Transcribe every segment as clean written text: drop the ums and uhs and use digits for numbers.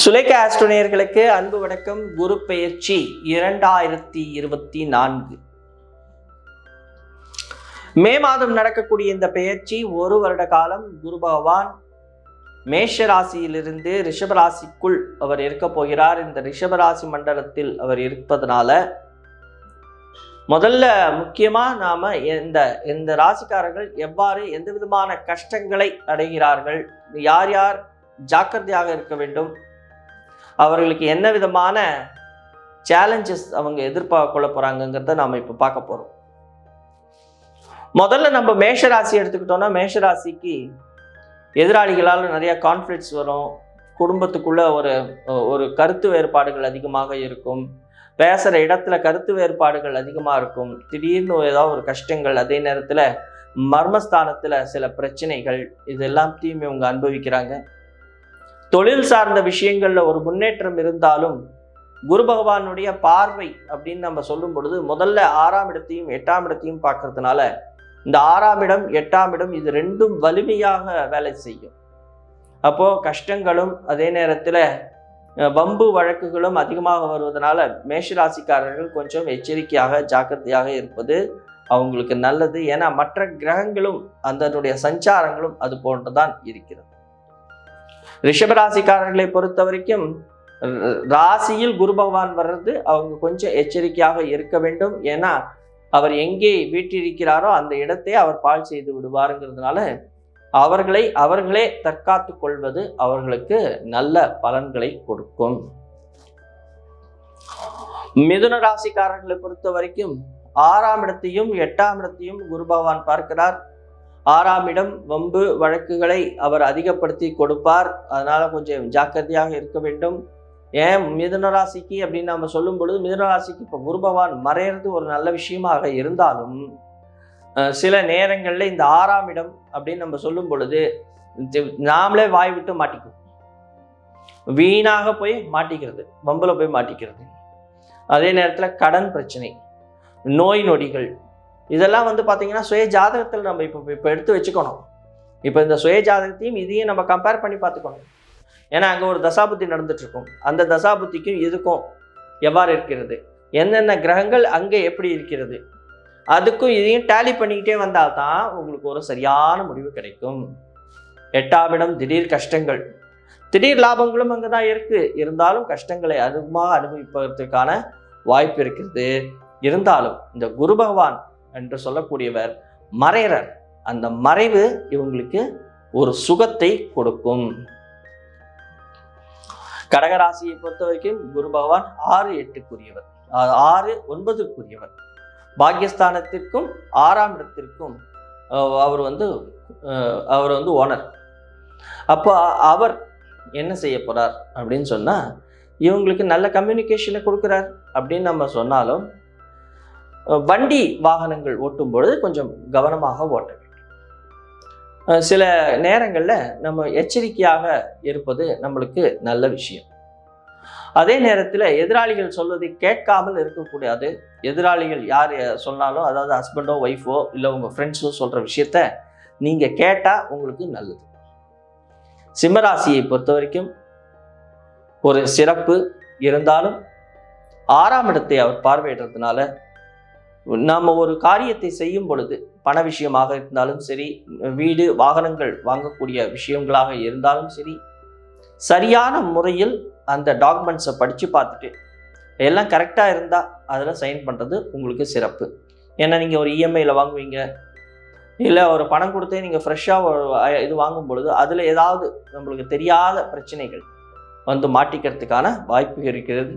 Sulekha astro நேயர்களுக்கு அன்பு வணக்கம். குரு பெயர்ச்சி 2024 மே மாதம் நடக்கக்கூடிய இந்த பெயர்ச்சி ஒரு வருட காலம் குரு பகவான் மேஷ ராசியிலிருந்து ரிஷபராசிக்குள் அவர் இருக்க போகிறார். இந்த ரிஷபராசி மண்டலத்தில் அவர் இருப்பதனால முதல்ல முக்கியமா நாம இந்த ராசிக்காரர்கள் எவ்வாறு எந்த விதமான கஷ்டங்களை அடைகிறார்கள், யார் யார் ஜாக்கிரதையாக இருக்க வேண்டும், அவர்களுக்கு என்ன விதமான சேலஞ்சஸ் அவங்க எதிர்பார்க்கொள்ள போறாங்கிறத நாம இப்ப பார்க்க போறோம். முதல்ல நம்ம மேஷராசி எடுத்துக்கிட்டோம்னா, மேஷராசிக்கு எதிராளிகளால் நிறைய கான்ஃப்ளிக்ட்ஸ் வரும். குடும்பத்துக்குள்ள ஒரு கருத்து வேறுபாடுகள் அதிகமாக இருக்கும். பேசுற இடத்துல கருத்து வேறுபாடுகள் அதிகமாக இருக்கும். திடீர்னு ஏதாவது ஒரு கஷ்டங்கள், அதே நேரத்துல மர்மஸ்தானத்துல சில பிரச்சனைகள், இது எல்லாத்தையும் இவங்க அனுபவிக்கிறாங்க. தொழில் சார்ந்த விஷயங்கள்ல ஒரு முன்னேற்றம் இருந்தாலும் குரு பகவானுடைய பார்வை அப்படின்னு நம்ம சொல்லும் பொழுது முதல்ல 6ஆம் இடத்தையும் 8ஆம் இடத்தையும் பார்க்கறதுனால இந்த 6ஆம் இடம் 8ஆம் இடம் இது ரெண்டும் வலிமையாக வேலை செய்யும். அப்போ கஷ்டங்களும் அதே நேரத்துல வம்பு வழக்குகளும் அதிகமாக வருவதனால மேஷராசிக்காரர்கள் கொஞ்சம் எச்சரிக்கையாக ஜாக்கிரதையாக இருப்பது அவங்களுக்கு நல்லது. ஏன்னா மற்ற கிரகங்களும் அதனுடைய சஞ்சாரங்களும் அது போன்றுதான் இருக்கிறது. ரிஷபராசிக்காரர்களை பொறுத்த வரைக்கும் ராசியில் குரு பகவான் வர்றது அவங்க கொஞ்சம் எச்சரிக்கையாக இருக்க வேண்டும். ஏன்னா அவர் எங்கே வீற்றிருக்கிறாரோ அந்த இடத்தை அவர் பாழ் செய்து விடுவாருங்கிறதுனால அவர்களே தற்காத்து கொள்வது அவர்களுக்கு நல்ல பலன்களை கொடுக்கும். மிதுன ராசிக்காரர்களை பொறுத்த வரைக்கும் 6ஆம் இடத்தையும் 8ஆம் இடத்தையும் குரு பகவான் பார்க்கிறார். 6ஆம் இடம் வம்பு வழக்குகளை அவர் அதிகப்படுத்தி கொடுப்பார். அதனால கொஞ்சம் ஜாக்கிரதையாக இருக்க வேண்டும். ஏன் மிதுன ராசிக்கு அப்படின்னு நம்ம சொல்லும் பொழுது, மிதுன ராசிக்கு இப்போ குரு பகவான் மறையிறது ஒரு நல்ல விஷயமாக இருந்தாலும் சில நேரங்கள்ல இந்த 6ஆம் இடம் அப்படின்னு நம்ம சொல்லும் பொழுது நாமளே வாய் விட்டு மாட்டிக்கும், வீணாக போய் மாட்டிக்கிறது, வம்புல போய் மாட்டிக்கிறது. அதே நேரத்துல கடன் பிரச்சனை, நோய் நொடிகள், இதெல்லாம் பார்த்தீங்கன்னா சுய ஜாதகத்தில் நம்ம இப்போ எடுத்து வச்சுக்கணும். இப்போ இந்த சுய ஜாதகத்தையும் இதையும் நம்ம கம்பேர் பண்ணி பார்த்துக்கணும். ஏன்னா அங்கே ஒரு தசாபுத்தி நடந்துட்டு இருக்கும். அந்த தசாபுத்திக்கும் இதுக்கும் எவ்வாறு இருக்கிறது, என்னென்ன கிரகங்கள் அங்கே எப்படி இருக்கிறது, அதுக்கும் இதையும் டேலி பண்ணிக்கிட்டே வந்தால்தான் உங்களுக்கு ஒரு சரியான முடிவு கிடைக்கும். 8ஆம் இடம் திடீர் கஷ்டங்கள், திடீர் லாபங்களும் அங்கே தான் இருந்தாலும் கஷ்டங்களை அதிகமாக அனுபவிப்பதற்கான வாய்ப்பு இருக்கிறது. இருந்தாலும் இந்த குரு பகவான் என்று சொல்லக்கூடியவர் மறையறர். அந்த மறைவு இவங்களுக்கு ஒரு சுகத்தை கொடுக்கும். கடகராசியை பொறுத்த வரைக்கும் குரு பகவான் 6, 8க்குரியவர், 6, 9க்குரியவர். பாக்கியஸ்தானத்திற்கும் 6ஆம் இடத்திற்கும் அவர் ஓனர். அப்போ அவர் என்ன செய்ய போறார் அப்படின்னு சொன்னா, இவங்களுக்கு நல்ல கம்யூனிகேஷனை கொடுக்குறார் அப்படின்னு நம்ம சொன்னாலும் வண்டி வாகனங்கள் ஓட்டும் பொழுது கொஞ்சம் கவனமாக ஓட்ட வேண்டும். சில நேரங்களில் நம்ம எச்சரிக்கையாக இருப்பது நம்மளுக்கு நல்ல விஷயம். அதே நேரத்தில் எதிராளிகள் சொல்வதை கேட்காமல் இருக்கக்கூடாது. எதிராளிகள் யார் சொன்னாலும், அதாவது ஹஸ்பண்டோ ஒய்ஃபோ இல்லை உங்கள் ஃப்ரெண்ட்ஸோ சொல்கிற விஷயத்த நீங்கள் கேட்டால் உங்களுக்கு நல்லது. சிம்மராசியை பொறுத்த வரைக்கும் ஒரு சிறப்பு இருந்தாலும் 6ஆம் இடத்தை அவர் பார்வையிடுறதுனால நாம் ஒரு காரியத்தை செய்யும் பொழுது, பண விஷயமாக இருந்தாலும் சரி, வீடு வாகனங்கள் வாங்கக்கூடிய விஷயங்களாக இருந்தாலும் சரி, சரியான முறையில் அந்த டாக்குமெண்ட்ஸை படித்து பார்த்துட்டு எல்லாம் கரெக்டாக இருந்தால் அதில் சைன் பண்ணுறது உங்களுக்கு சிறப்பு. ஏன்னா நீங்கள் ஒரு இஎம்ஐயில் வாங்குவீங்க, இல்லை ஒரு பணம் கொடுத்தே நீங்கள் ஃப்ரெஷ்ஷாக இது வாங்கும் பொழுது அதில் ஏதாவது நம்மளுக்கு தெரியாத பிரச்சனைகள் மாட்டிக்கிறதுக்கான வாய்ப்பு இருக்கிறது.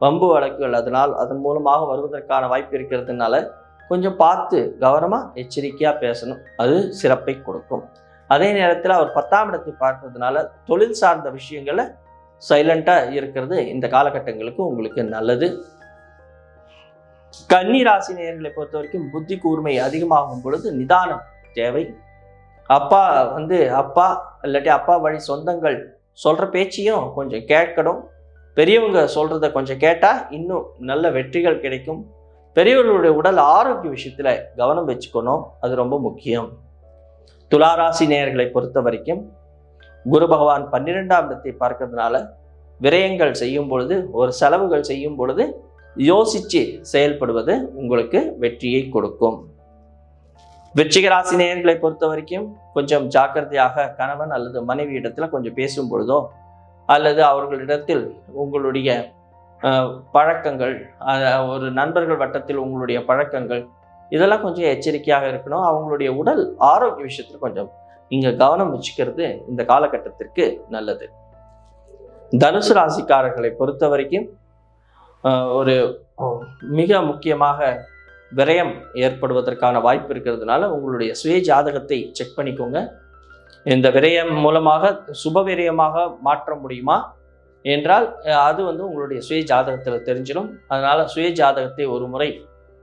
வம்பு வழக்குகள் அதன் மூலமாக வருவதற்கான வாய்ப்பு இருக்கிறதுனால கொஞ்சம் பார்த்து கவனமாக எச்சரிக்கையாக பேசணும். அது சிறப்பை கொடுக்கும். அதே நேரத்தில் அவர் 10ஆம் இடத்தை பார்க்கறதுனால தொழில் சார்ந்த விஷயங்களை சைலண்டாக இருக்கிறது இந்த காலகட்டங்களுக்கு உங்களுக்கு நல்லது. கன்னி ராசி நேயர்களை பொறுத்த வரைக்கும் புத்தி கூர்மை அதிகமாகும் பொழுது நிதானம் தேவை. அப்பா இல்லாட்டி அப்பா வழி சொந்தங்கள் சொல்கிற பேச்சையும் கொஞ்சம் கேட்கணும். பெரியவங்க சொல்றத கொஞ்சம் கேட்டால் இன்னும் நல்ல வெற்றிகள் கிடைக்கும். பெரியவர்களுடைய உடல் ஆரோக்கிய விஷயத்துல கவனம் வச்சுக்கணும், அது ரொம்ப முக்கியம். துளாராசி நேயர்களை பொறுத்த வரைக்கும் குரு பகவான் 12ஆம் இடத்தை பார்க்கறதுனால விரயங்கள் செய்யும் பொழுது, ஒரு செலவுகள் செய்யும் பொழுது யோசித்து செயல்படுவது உங்களுக்கு வெற்றியை கொடுக்கும். விருச்சிக ராசி நேயர்களை பொறுத்த வரைக்கும் கொஞ்சம் ஜாக்கிரதையாக கணவன் அல்லது மனைவி இடத்துல கொஞ்சம் பேசும் பொழுதோ அல்லது அவர்களிடத்தில் உங்களுடைய பழக்கங்கள், ஒரு நண்பர்கள் வட்டத்தில் உங்களுடைய பழக்கங்கள், இதெல்லாம் கொஞ்சம் எச்சரிக்கையாக இருக்கணும். அவங்களுடைய உடல் ஆரோக்கிய விஷயத்தில் கொஞ்சம் நீங்கள் கவனம் வச்சுக்கிறது இந்த காலகட்டத்திற்கு நல்லது. தனுசு ராசிக்காரர்களை பொறுத்த வரைக்கும் ஒரு மிக முக்கியமாக விரயம் ஏற்படுவதற்கான வாய்ப்பு இருக்கிறதுனால உங்களுடைய சுய ஜாதகத்தை செக் பண்ணிக்கோங்க. இந்த விரயம் மூலமாக சுப விரயமாக மாற்ற முடியுமா என்றால் அது உங்களுடைய சுய ஜாதகத்தில் தெரிஞ்சிடும். அதனால் சுய ஜாதகத்தை ஒரு முறை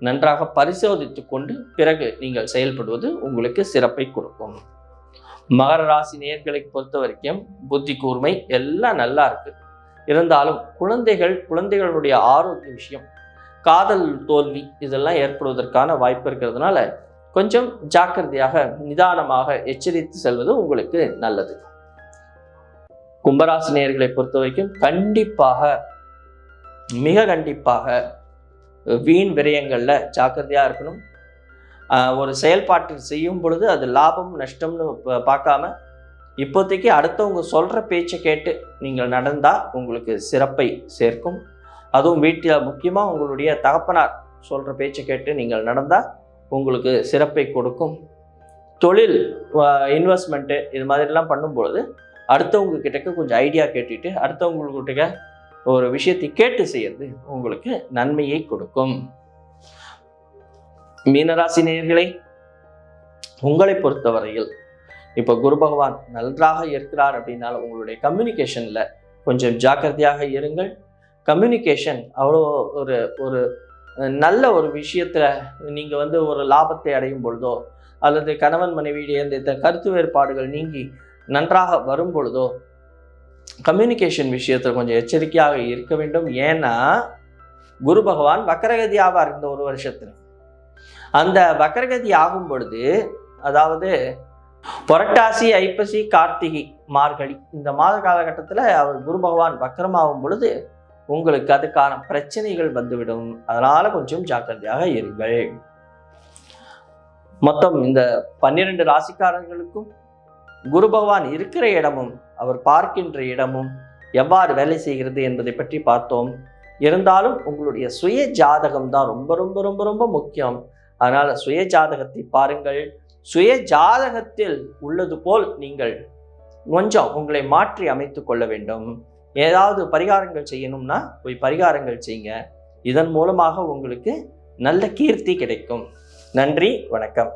நன்றாக பரிசோதித்து கொண்டு பிறகு நீங்கள் செயல்படுவது உங்களுக்கு சிறப்பை கொடுக்கும். மகர ராசி நேயர்களை பொறுத்த வரைக்கும் புத்தி கூர்மை எல்லாம் நல்லா இருக்கு. இருந்தாலும் குழந்தைகளுடைய ஆரோக்கிய விஷயம், காதல் தோல்வி இதெல்லாம் ஏற்படுவதற்கான வாய்ப்பு இருக்கிறதுனால கொஞ்சம் ஜாக்கிரதையாக நிதானமாக எச்சரித்து செல்வது உங்களுக்கு நல்லது. கும்பராசி நேயர்களை பொறுத்த வரைக்கும் மிக கண்டிப்பாக வீண் விரயங்கள்ல ஜாக்கிரதையா இருக்கணும். ஒரு செயல்பாட்டில் செய்யும் பொழுது அது லாபம் நஷ்டம்னு பார்க்காம இப்போதைக்கு அடுத்தவங்க சொல்ற பேச்சை கேட்டு நீங்கள் நடந்தா உங்களுக்கு சிறப்பை சேர்க்கும். அதுவும் வீட்டில் முக்கியமாக உங்களுடைய தகப்பனார் சொல்ற பேச்சை கேட்டு நீங்கள் நடந்தா உங்களுக்கு சிறப்பை கொடுக்கும். தொழில் இன்வெஸ்ட்மெண்ட்டு இது மாதிரிலாம் பண்ணும்பொழுது அடுத்தவங்க கிட்டக்க கொஞ்சம் ஐடியா கேட்டுட்டு அடுத்தவங்கக்கிட்ட ஒரு விஷயத்தை கேட்டு செய்யறது உங்களுக்கு நன்மையை கொடுக்கும். மீனராசி நேயர்களை உங்களை பொறுத்தவரையில் இப்போ குரு பகவான் நன்றாக இருக்கிறார் அப்படின்னால உங்களுடைய கம்யூனிகேஷன்ல கொஞ்சம் ஜாக்கிரதையாக இருங்கள். கம்யூனிகேஷன் அவ்வளோ ஒரு நல்ல ஒரு விஷயத்துல நீங்க ஒரு லாபத்தை அடையும் பொழுதோ அல்லது கணவன் மனைவியுடைய இந்த கருத்து வேறுபாடுகள் நீங்கி நன்றாக வரும் பொழுதோ கம்யூனிகேஷன் விஷயத்துல கொஞ்சம் எச்சரிக்கையாக இருக்க வேண்டும். ஏன்னா குரு பகவான் வக்கரகதி ஆவார் இந்த ஒரு வருஷத்துல. அந்த வக்கரகதி ஆகும் பொழுது, அதாவது புரட்டாசி, ஐப்பசி, கார்த்திகை, மார்கழி இந்த மாத காலகட்டத்தில் அவர் குரு பகவான் வக்கரமாகும் பொழுது உங்களுக்கு அதுக்கான பிரச்சனைகள் வந்துவிடும். அதனால கொஞ்சம் ஜாக்கிரதையாக இருங்கள். மொத்தம் இந்த 12 ராசிக்காரர்களுக்கும் குரு பகவான் இருக்கிற இடமும் அவர் பார்க்கின்ற இடமும் எவ்வாறு வேலை செய்கிறது என்பதை பற்றி பார்த்தோம். இருந்தாலும் உங்களுடைய சுய ஜாதகம் தான் ரொம்ப ரொம்ப ரொம்ப ரொம்ப முக்கியம். அதனால சுய ஜாதகத்தை பாருங்கள். சுய ஜாதகத்தில் உள்ளது போல் நீங்கள் கொஞ்சம் உங்களை மாற்றி அமைத்து கொள்ள வேண்டும். ஏதாவது பரிகாரங்கள் செய்யணும்னா போய் பரிகாரங்கள் செய்யுங்க. இதன் மூலமாக உங்களுக்கு நல்ல கீர்த்தி கிடைக்கும். நன்றி, வணக்கம்.